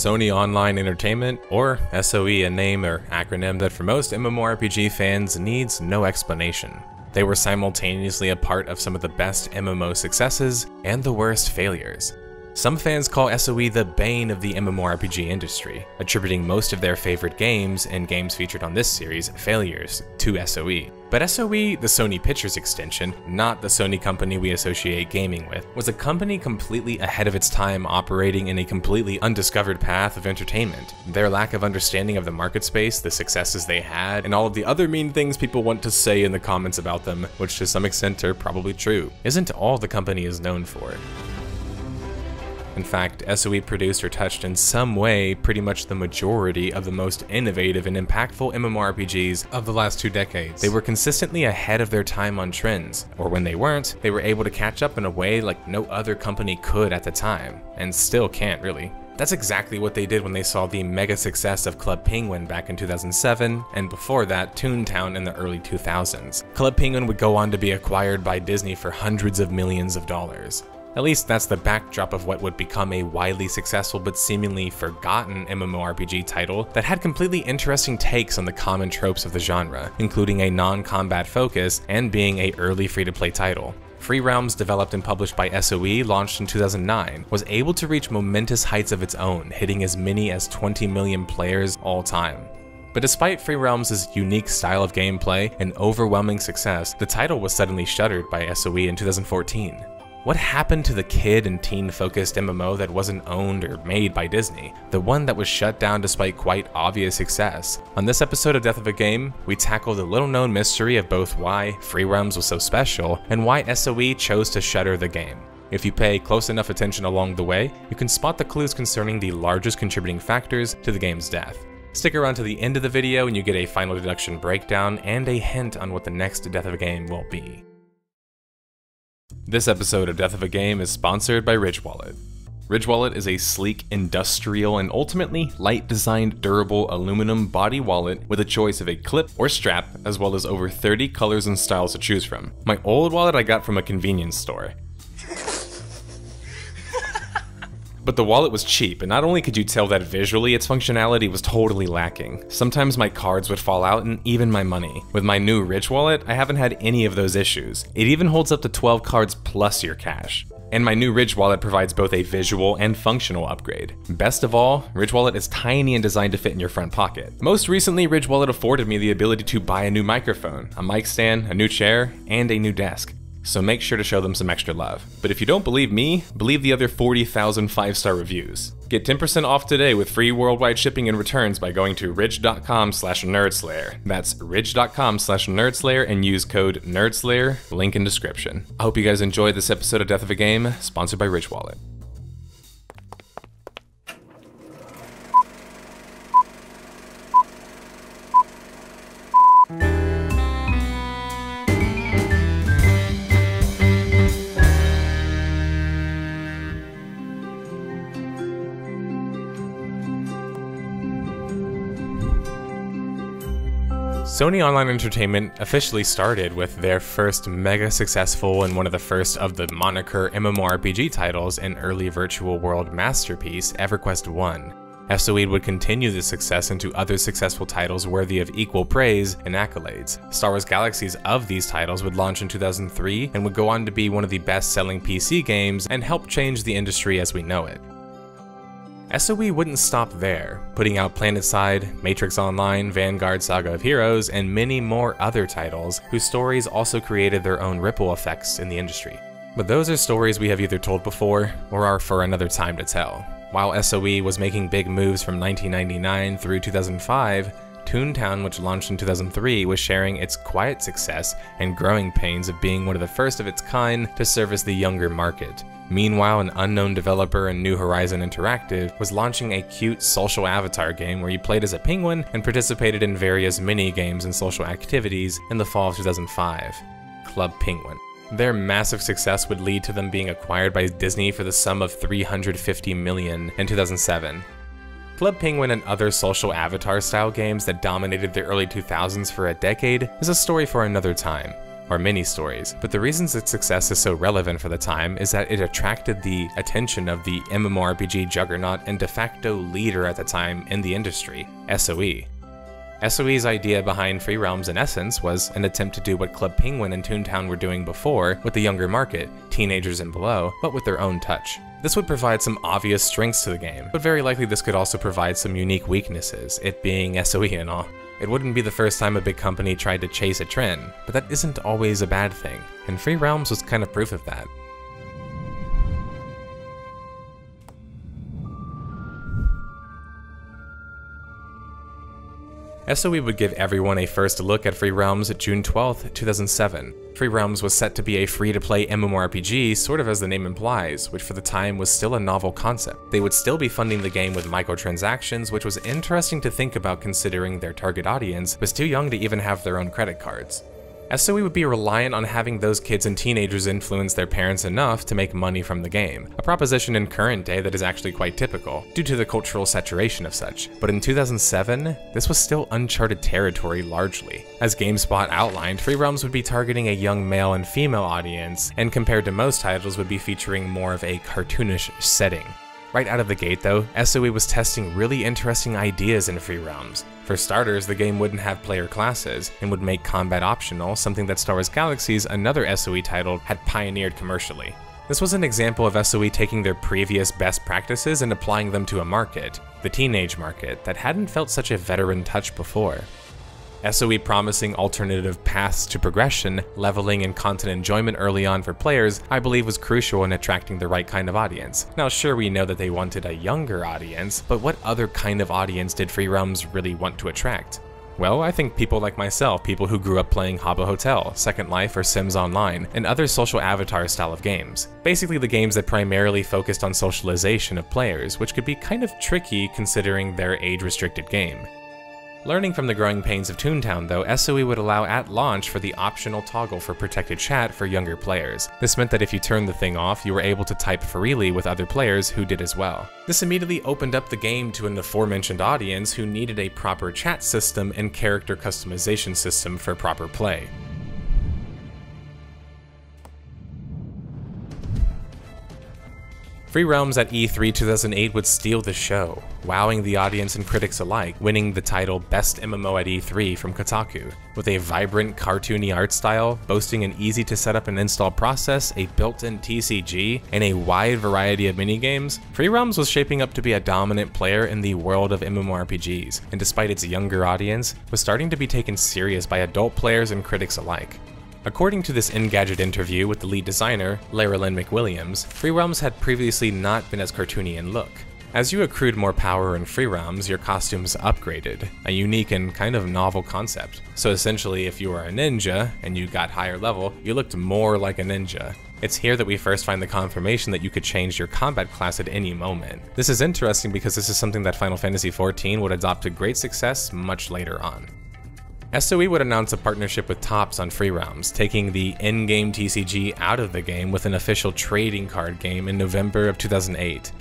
Sony Online Entertainment, or SOE, a name or acronym that for most MMORPG fans needs no explanation. They were simultaneously a part of some of the best MMO successes and the worst failures. Some fans call SOE the bane of the MMORPG industry, attributing most of their favorite games and games featured on this series' failures to SOE. But SOE, the Sony Pictures extension, not the Sony company we associate gaming with, was a company completely ahead of its time, operating in a completely undiscovered path of entertainment. Their lack of understanding of the market space, the successes they had, and all of the other mean things people want to say in the comments about them, which to some extent are probably true, isn't all the company is known for. In fact, SOE produced or touched in some way pretty much the majority of the most innovative and impactful MMORPGs of the last 2 decades. They were consistently ahead of their time on trends, or when they weren't, they were able to catch up in a way like no other company could at the time, and still can't really. That's exactly what they did when they saw the mega success of Club Penguin back in 2007, and before that, Toontown in the early 2000s. Club Penguin would go on to be acquired by Disney for hundreds of millions of dollars. At least that's the backdrop of what would become a widely successful but seemingly forgotten MMORPG title that had completely interesting takes on the common tropes of the genre, including a non-combat focus and being an early free-to-play title. Free Realms, developed and published by SOE, launched in 2009, was able to reach momentous heights of its own, hitting as many as 20 million players all time. But despite Free Realms' unique style of gameplay and overwhelming success, the title was suddenly shuttered by SOE in 2014. What happened to the kid and teen-focused MMO that wasn't owned or made by Disney? The one that was shut down despite quite obvious success? On this episode of Death of a Game, we tackle the little-known mystery of both why Free Realms was so special and why SOE chose to shutter the game. If you pay close enough attention along the way, you can spot the clues concerning the largest contributing factors to the game's death. Stick around to the end of the video and you get a final deduction breakdown and a hint on what the next Death of a Game will be. This episode of Death of a Game is sponsored by Ridge Wallet. Ridge Wallet is a sleek, industrial, and ultimately light-designed, durable aluminum body wallet with a choice of a clip or strap, as well as over 30 colors and styles to choose from. My old wallet I got from a convenience store. But the wallet was cheap, and not only could you tell that visually, its functionality was totally lacking. Sometimes my cards would fall out and even my money. With my new Ridge Wallet, I haven't had any of those issues. It even holds up to 12 cards plus your cash. And my new Ridge Wallet provides both a visual and functional upgrade. Best of all, Ridge Wallet is tiny and designed to fit in your front pocket. Most recently, Ridge Wallet afforded me the ability to buy a new microphone, a mic stand, a new chair, and a new desk. So make sure to show them some extra love. But if you don't believe me, believe the other 40,000 5-star reviews. Get 10% off today with free worldwide shipping and returns by going to ridge.com/nerdslayer. That's ridge.com/nerdslayer and use code nerdslayer, link in description. I hope you guys enjoyed this episode of Death of a Game, sponsored by Ridge Wallet. Sony Online Entertainment officially started with their first mega successful and one of the first of the moniker MMORPG titles and early virtual world masterpiece, EverQuest 1. SOE would continue this success into other successful titles worthy of equal praise and accolades. Star Wars Galaxies of these titles would launch in 2003 and would go on to be one of the best-selling PC games and help change the industry as we know it. SOE wouldn't stop there, putting out PlanetSide, Matrix Online, Vanguard Saga of Heroes, and many more other titles whose stories also created their own ripple effects in the industry. But those are stories we have either told before or are for another time to tell. While SOE was making big moves from 1999 through 2005, Toontown, which launched in 2003, was sharing its quiet success and growing pains of being one of the first of its kind to service the younger market. Meanwhile, an unknown developer in New Horizon Interactive was launching a cute social avatar game where you played as a penguin and participated in various mini-games and social activities in the fall of 2005. Club Penguin. Their massive success would lead to them being acquired by Disney for the sum of $350 million in 2007. Club Penguin and other social avatar-style games that dominated the early 2000s for a decade is a story for another time. or mini-stories, but the reasons its success is so relevant for the time is that it attracted the attention of the MMORPG juggernaut and de facto leader at the time in the industry, SOE. SOE's idea behind Free Realms in essence was an attempt to do what Club Penguin and Toontown were doing before with the younger market, teenagers and below, but with their own touch. This would provide some obvious strengths to the game, but very likely this could also provide some unique weaknesses, it being SOE and all. It wouldn't be the first time a big company tried to chase a trend, but that isn't always a bad thing, and Free Realms was kind of proof of that. SOE would give everyone a first look at Free Realms June 12, 2007. Free Realms was set to be a free-to-play MMORPG, sort of as the name implies, which for the time was still a novel concept. They would still be funding the game with microtransactions, which was interesting to think about considering their target audience was too young to even have their own credit cards. SOE would be reliant on having those kids and teenagers influence their parents enough to make money from the game, a proposition in current day that is actually quite typical, due to the cultural saturation of such. But in 2007, this was still uncharted territory largely. As GameSpot outlined, Free Realms would be targeting a young male and female audience, and compared to most titles would be featuring more of a cartoonish setting. Right out of the gate though, SOE was testing really interesting ideas in Free Realms. For starters, the game wouldn't have player classes, and would make combat optional, something that Star Wars Galaxies, another SOE title, had pioneered commercially. This was an example of SOE taking their previous best practices and applying them to a market, the teenage market, that hadn't felt such a veteran touch before. SOE promising alternative paths to progression, leveling, and content enjoyment early on for players, I believe was crucial in attracting the right kind of audience. Now sure, we know that they wanted a younger audience, but what other kind of audience did Free Realms really want to attract? Well, I think people like myself, people who grew up playing Habbo Hotel, Second Life, or Sims Online, and other social avatar style of games. Basically the games that primarily focused on socialization of players, which could be kind of tricky considering their age-restricted game. Learning from the growing pains of Toontown though, SOE would allow at launch for the optional toggle for protected chat for younger players. This meant that if you turned the thing off, you were able to type freely with other players who did as well. This immediately opened up the game to an aforementioned audience who needed a proper chat system and character customization system for proper play. Free Realms at E3 2008 would steal the show, wowing the audience and critics alike, winning the title Best MMO at E3 from Kotaku. With a vibrant, cartoony art style, boasting an easy-to-set-up and install process, a built-in TCG, and a wide variety of minigames, Free Realms was shaping up to be a dominant player in the world of MMORPGs, and despite its younger audience, was starting to be taken serious by adult players and critics alike. According to this Engadget interview with the lead designer, Lara Lynn McWilliams, Free Realms had previously not been as cartoony in look. As you accrued more power in Free Realms, your costumes upgraded, a unique and kind of novel concept. So essentially, if you were a ninja and you got higher level, you looked more like a ninja. It's here that we first find the confirmation that you could change your combat class at any moment. This is interesting because this is something that Final Fantasy XIV would adopt to great success much later on. SOE would announce a partnership with Topps on Free Realms, taking the in-game TCG out of the game with an official trading card game in November of 2008.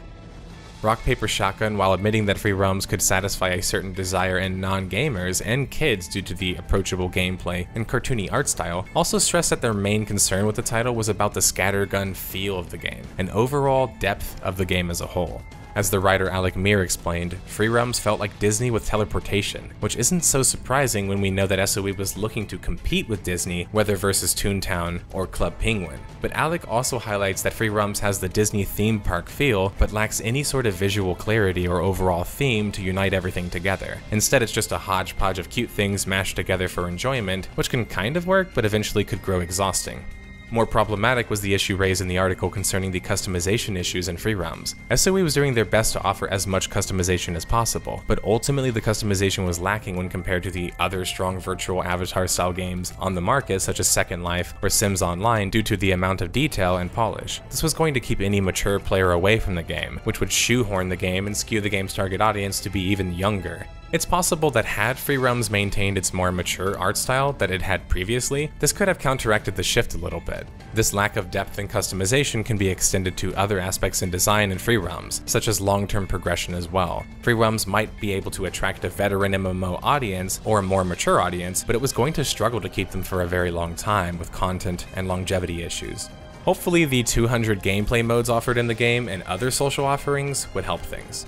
Rock Paper Shotgun, while admitting that Free Realms could satisfy a certain desire in non-gamers and kids due to the approachable gameplay and cartoony art style, also stressed that their main concern with the title was about the scattergun feel of the game, and overall depth of the game as a whole. As the writer Alec Meir explained, Free Realms felt like Disney with teleportation, which isn't so surprising when we know that SOE was looking to compete with Disney, whether versus Toontown or Club Penguin. But Alec also highlights that Free Realms has the Disney theme park feel, but lacks any sort of visual clarity or overall theme to unite everything together. Instead, it's just a hodgepodge of cute things mashed together for enjoyment, which can kind of work, but eventually could grow exhausting. More problematic was the issue raised in the article concerning the customization issues in Free Realms. SOE was doing their best to offer as much customization as possible, but ultimately the customization was lacking when compared to the other strong virtual avatar style games on the market such as Second Life or Sims Online due to the amount of detail and polish. This was going to keep any mature player away from the game, which would shoehorn the game and skew the game's target audience to be even younger. It's possible that had Free Roams maintained its more mature art style that it had previously, this could have counteracted the shift a little bit. This lack of depth and customization can be extended to other aspects in design in Free Roams, such as long-term progression as well. Free Roams might be able to attract a veteran MMO audience or a more mature audience, but it was going to struggle to keep them for a very long time with content and longevity issues. Hopefully the 200 gameplay modes offered in the game and other social offerings would help things.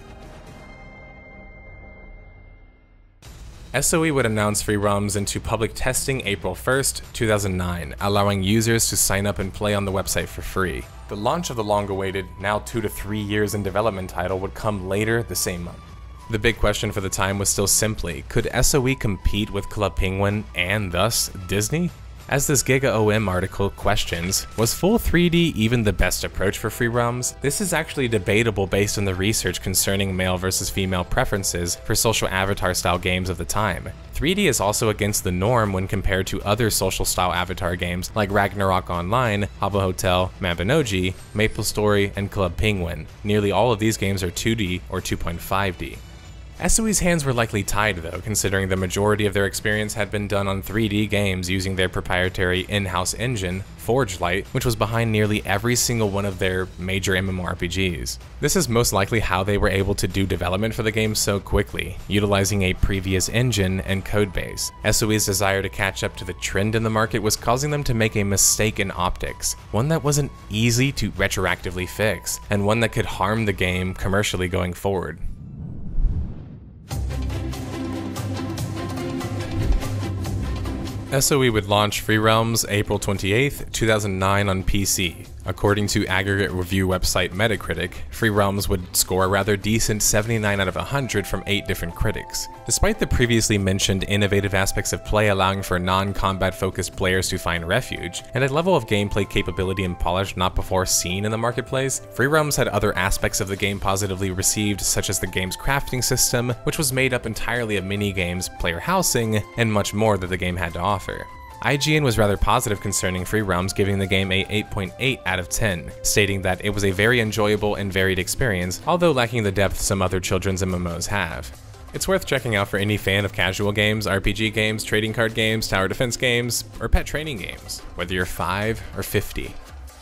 SOE would announce Free Roams into public testing April 1st, 2009, allowing users to sign up and play on the website for free. The launch of the long-awaited, now 2 to 3 years in development title would come later the same month. The big question for the time was still simply, could SOE compete with Club Penguin and thus Disney? As this GigaOM article questions, was full 3D even the best approach for Free Roams? This is actually debatable based on the research concerning male versus female preferences for social avatar style games of the time. 3D is also against the norm when compared to other social style avatar games like Ragnarok Online, Habbo Hotel, Mabinogi, MapleStory, and Club Penguin. Nearly all of these games are 2D or 2.5D. SOE's hands were likely tied though, considering the majority of their experience had been done on 3D games using their proprietary in-house engine, ForgeLight, which was behind nearly every single one of their major MMORPGs. This is most likely how they were able to do development for the game so quickly, utilizing a previous engine and codebase. SOE's desire to catch up to the trend in the market was causing them to make a mistake in optics, one that wasn't easy to retroactively fix, and one that could harm the game commercially going forward. SOE would launch Free Roams April 28, 2009 on PC. According to aggregate review website Metacritic, Free Roams would score a rather decent 79 out of 100 from 8 different critics. Despite the previously mentioned innovative aspects of play allowing for non-combat focused players to find refuge, and a level of gameplay capability and polish not before seen in the marketplace, Free Roams had other aspects of the game positively received, such as the game's crafting system, which was made up entirely of mini-games, player housing, and much more that the game had to offer. IGN was rather positive concerning Free Roams, giving the game a 8.8 out of 10, stating that it was a very enjoyable and varied experience, although lacking the depth some other children's MMOs have. It's worth checking out for any fan of casual games, RPG games, trading card games, tower defense games, or pet training games, whether you're 5 or 50.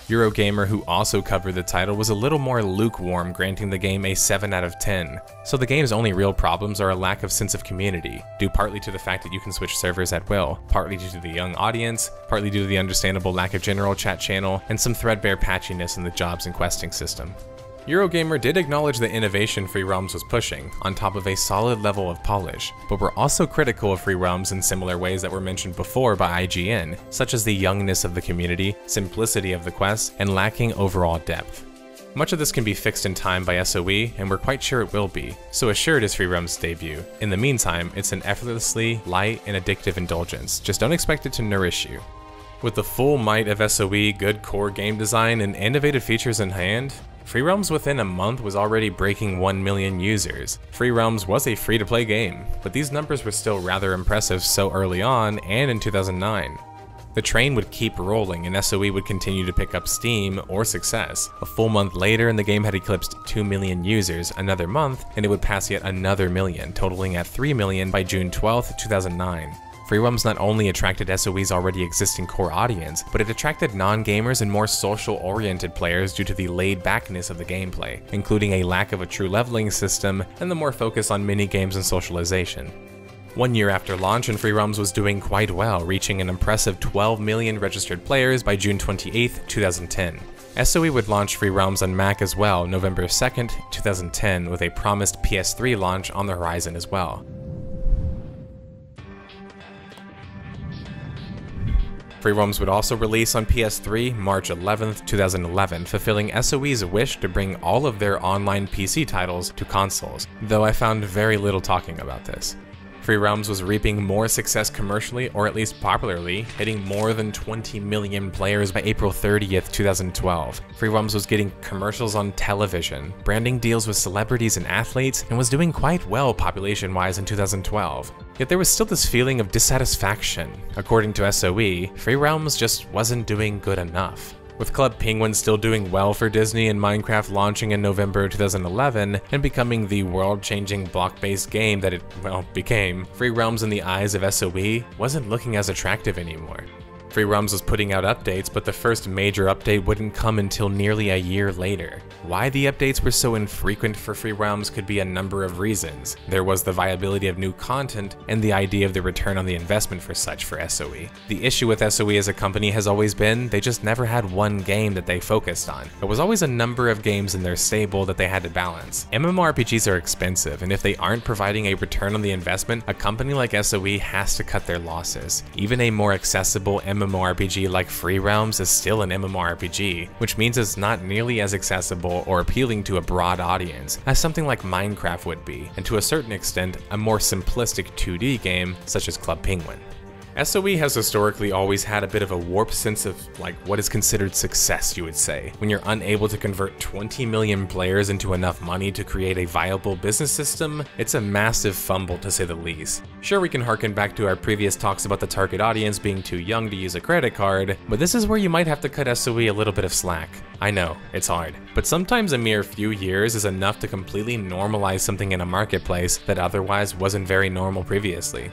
Eurogamer, who also covered the title, was a little more lukewarm, granting the game a 7 out of 10. So the game's only real problems are a lack of sense of community, due partly to the fact that you can switch servers at will, partly due to the young audience, partly due to the understandable lack of general chat channel, and some threadbare patchiness in the jobs and questing system. Eurogamer did acknowledge the innovation Free Roams was pushing, on top of a solid level of polish, but were also critical of Free Roams in similar ways that were mentioned before by IGN, such as the youngness of the community, simplicity of the quests, and lacking overall depth. Much of this can be fixed in time by SOE, and we're quite sure it will be, so assured is Free Roams' debut. In the meantime, it's an effortlessly light and addictive indulgence, just don't expect it to nourish you. With the full might of SOE, good core game design, and innovative features in hand, Free Roams within a month was already breaking 1 million users. Free Roams was a free-to-play game, but these numbers were still rather impressive so early on and in 2009. The train would keep rolling and SOE would continue to pick up steam or success. A full month later and the game had eclipsed 2 million users, another month, and it would pass yet another million, totaling at 3 million by June 12, 2009. Free Roams not only attracted SOE's already existing core audience, but it attracted non-gamers and more social-oriented players due to the laid-backness of the gameplay, including a lack of a true leveling system and the more focus on mini-games and socialization. 1 year after launch, and Free Roams was doing quite well, reaching an impressive 12 million registered players by June 28, 2010. SOE would launch Free Roams on Mac as well, November 2nd, 2010, with a promised PS3 launch on the horizon as well. Free Roams would also release on PS3 March 11, 2011, fulfilling SOE's wish to bring all of their online PC titles to consoles, though I found very little talking about this. Free Roams was reaping more success commercially, or at least popularly, hitting more than 20 million players by April 30th, 2012. Free Roams was getting commercials on television, branding deals with celebrities and athletes, and was doing quite well population-wise in 2012. Yet there was still this feeling of dissatisfaction. According to SOE, Free Roams just wasn't doing good enough. With Club Penguin still doing well for Disney and Minecraft launching in November 2011 and becoming the world-changing block-based game that it, well, became, Free Realms in the eyes of SOE wasn't looking as attractive anymore. Free Realms was putting out updates, but the first major update wouldn't come until nearly a year later. Why the updates were so infrequent for Free Realms could be a number of reasons. There was the viability of new content and the idea of the return on the investment for such for SOE. The issue with SOE as a company has always been they just never had one game that they focused on. There was always a number of games in their stable that they had to balance. MMORPGs are expensive, and if they aren't providing a return on the investment, a company like SOE has to cut their losses. Even a more accessible MMORPG like Free Realms is still an MMORPG, which means it's not nearly as accessible or appealing to a broad audience as something like Minecraft would be, and to a certain extent, a more simplistic 2D game such as Club Penguin. SOE has historically always had a bit of a warped sense of what is considered success, you would say. When you're unable to convert 20 million players into enough money to create a viable business system, it's a massive fumble to say the least. Sure, we can harken back to our previous talks about the target audience being too young to use a credit card, but this is where you might have to cut SOE a little bit of slack. I know, it's hard, but sometimes a mere few years is enough to completely normalize something in a marketplace that otherwise wasn't very normal previously.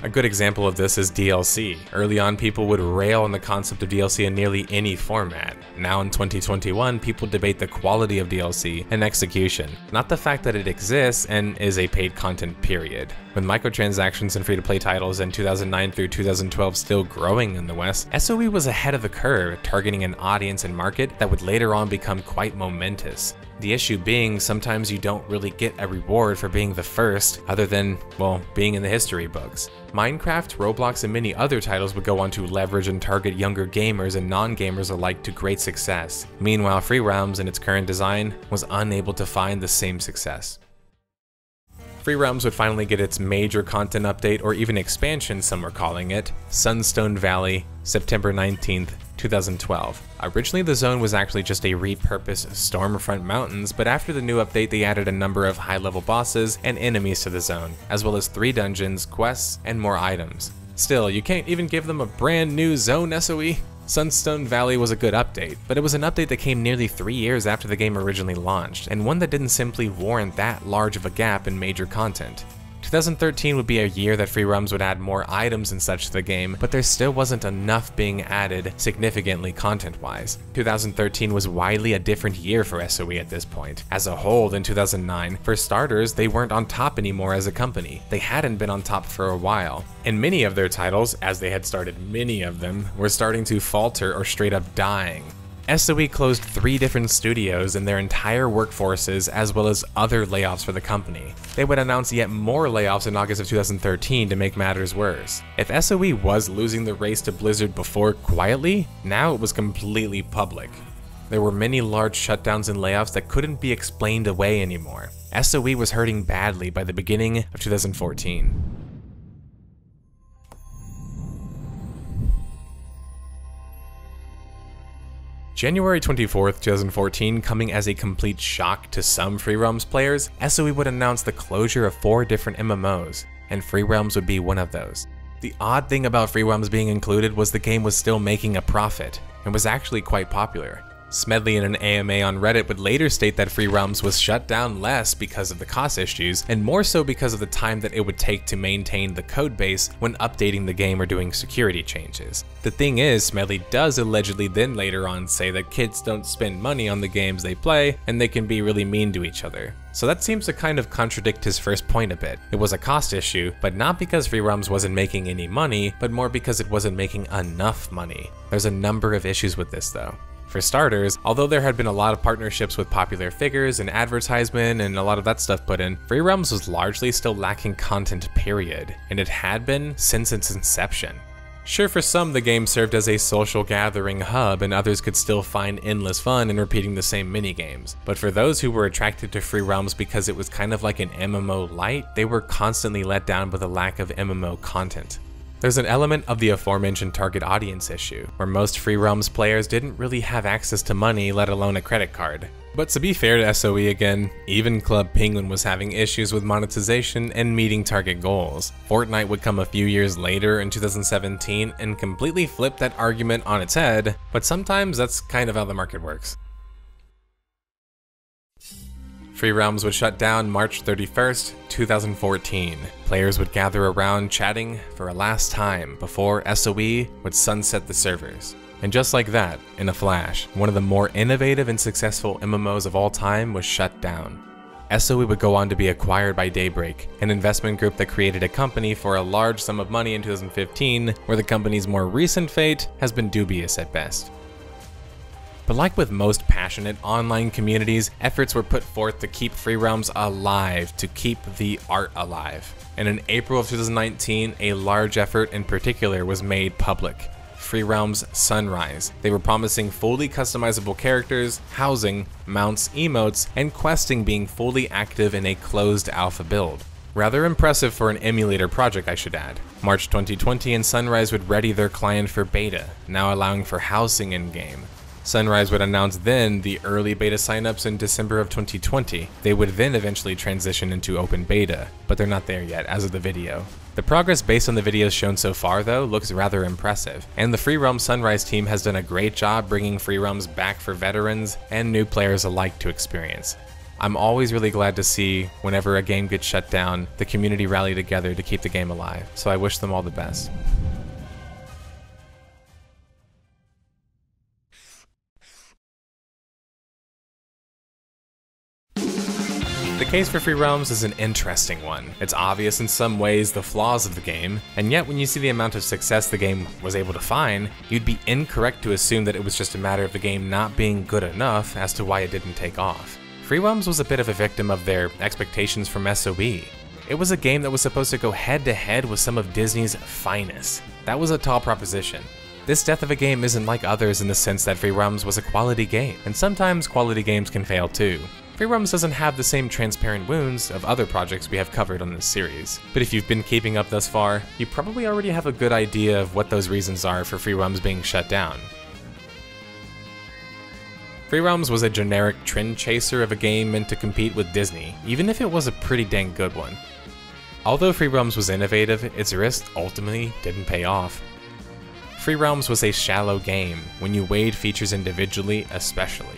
A good example of this is DLC. Early on, people would rail on the concept of DLC in nearly any format. Now in 2021, people debate the quality of DLC and execution, not the fact that it exists and is a paid content period. With microtransactions and free-to-play titles in 2009 through 2012 still growing in the West, SOE was ahead of the curve, targeting an audience and market that would later on become quite momentous. The issue being, sometimes you don't really get a reward for being the first, other than, well, being in the history books. Minecraft, Roblox, and many other titles would go on to leverage and target younger gamers and non-gamers alike to great success. Meanwhile, Free Realms in its current design was unable to find the same success. Free Realms would finally get its major content update, or even expansion some are calling it, Sunstone Valley, September 19th, 2012. Originally the zone was actually just a repurposed Stormfront Mountains, but after the new update they added a number of high-level bosses and enemies to the zone, as well as 3 dungeons, quests, and more items. Still, you can't even give them a brand new zone, SOE? Sunstone Valley was a good update, but it was an update that came nearly 3 years after the game originally launched, and one that didn't simply warrant that large of a gap in major content. 2013 would be a year that Free Realms would add more items and such to the game, but there still wasn't enough being added significantly content-wise. 2013 was widely a different year for SOE at this point. As a whole, than 2009, for starters, they weren't on top anymore as a company. They hadn't been on top for a while. And many of their titles, as they had started many of them, were starting to falter or straight up dying. SOE closed 3 different studios and their entire workforces, as well as other layoffs for the company. They would announce yet more layoffs in August of 2013 to make matters worse. If SOE was losing the race to Blizzard before quietly, now it was completely public. There were many large shutdowns and layoffs that couldn't be explained away anymore. SOE was hurting badly by the beginning of 2014. January 24th, 2014, coming as a complete shock to some Free Realms players, SOE would announce the closure of 4 different MMOs, and Free Realms would be one of those. The odd thing about Free Realms being included was the game was still making a profit, and was actually quite popular. Smedley in an AMA on Reddit would later state that Free Realms was shut down less because of the cost issues, and more so because of the time that it would take to maintain the codebase when updating the game or doing security changes. The thing is, Smedley does allegedly then later on say that kids don't spend money on the games they play, and they can be really mean to each other. So that seems to kind of contradict his first point a bit. It was a cost issue, but not because Free Realms wasn't making any money, but more because it wasn't making enough money. There's a number of issues with this though. For starters, although there had been a lot of partnerships with popular figures and advertisement and a lot of that stuff put in, Free Realms was largely still lacking content, period, and it had been since its inception. Sure, for some the game served as a social gathering hub and others could still find endless fun in repeating the same minigames, but for those who were attracted to Free Realms because it was kind of like an MMO light, they were constantly let down by the lack of MMO content. There's an element of the aforementioned target audience issue, where most Free Realms players didn't really have access to money, let alone a credit card. But to be fair to SOE again, even Club Penguin was having issues with monetization and meeting target goals. Fortnite would come a few years later in 2017 and completely flip that argument on its head, but sometimes that's kind of how the market works. Free Realms would shut down March 31st, 2014. Players would gather around chatting for a last time before SOE would sunset the servers. And just like that, in a flash, one of the more innovative and successful MMOs of all time was shut down. SOE would go on to be acquired by Daybreak, an investment group that created a company for a large sum of money in 2015, where the company's more recent fate has been dubious at best. But like with most passionate online communities, efforts were put forth to keep Free Realms alive, to keep the art alive. And in April of 2019, a large effort in particular was made public. Free Realms Sunrise. They were promising fully customizable characters, housing, mounts, emotes, and questing being fully active in a closed alpha build. Rather impressive for an emulator project, I should add. March 2020 and Sunrise would ready their client for beta, now allowing for housing in-game. Sunrise would announce then the early beta signups in December of 2020. They would then eventually transition into open beta, but they're not there yet as of the video. The progress based on the videos shown so far though looks rather impressive, and the Free Realms Sunrise team has done a great job bringing Free Realms back for veterans and new players alike to experience. I'm always really glad to see whenever a game gets shut down, the community rally together to keep the game alive, so I wish them all the best. The case for Free Realms is an interesting one. It's obvious in some ways the flaws of the game, and yet when you see the amount of success the game was able to find, you'd be incorrect to assume that it was just a matter of the game not being good enough as to why it didn't take off. Free Realms was a bit of a victim of their expectations from SOE. It was a game that was supposed to go head to head with some of Disney's finest. That was a tall proposition. This death of a game isn't like others in the sense that Free Realms was a quality game, and sometimes quality games can fail too. Free Realms doesn't have the same transparent wounds of other projects we have covered on this series, but if you've been keeping up thus far, you probably already have a good idea of what those reasons are for Free Realms being shut down. Free Realms was a generic trend chaser of a game meant to compete with Disney, even if it was a pretty dang good one. Although Free Realms was innovative, its risk ultimately didn't pay off. Free Realms was a shallow game, when you weighed features individually especially.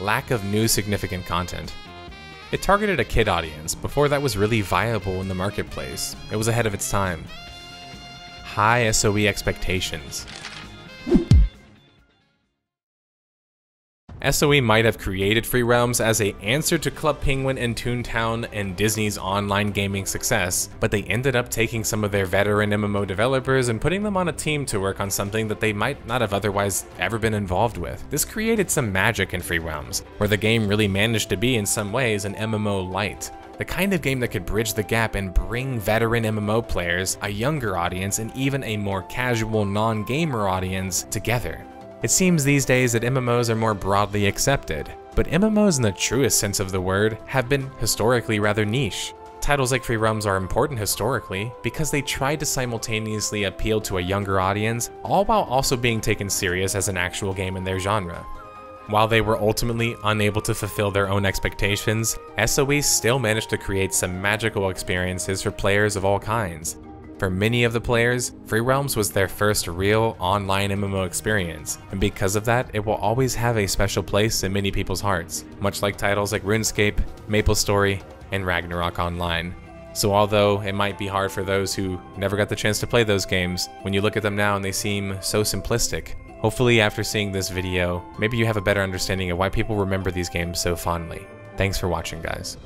Lack of new significant content. It targeted a kid audience before that was really viable in the marketplace. It was ahead of its time. High SOE expectations. SOE might have created Free Realms as an answer to Club Penguin and Toontown and Disney's online gaming success, but they ended up taking some of their veteran MMO developers and putting them on a team to work on something that they might not have otherwise ever been involved with. This created some magic in Free Realms, where the game really managed to be in some ways an MMO light. The kind of game that could bridge the gap and bring veteran MMO players, a younger audience, and even a more casual non-gamer audience together. It seems these days that MMOs are more broadly accepted, but MMOs in the truest sense of the word have been historically rather niche. Titles like Free Realms are important historically because they tried to simultaneously appeal to a younger audience, all while also being taken serious as an actual game in their genre. While they were ultimately unable to fulfill their own expectations, SOE still managed to create some magical experiences for players of all kinds. For many of the players, Free Realms was their first real online MMO experience, and because of that, it will always have a special place in many people's hearts, much like titles like RuneScape, MapleStory, and Ragnarok Online. So although it might be hard for those who never got the chance to play those games, when you look at them now and they seem so simplistic, hopefully after seeing this video, maybe you have a better understanding of why people remember these games so fondly. Thanks for watching, guys.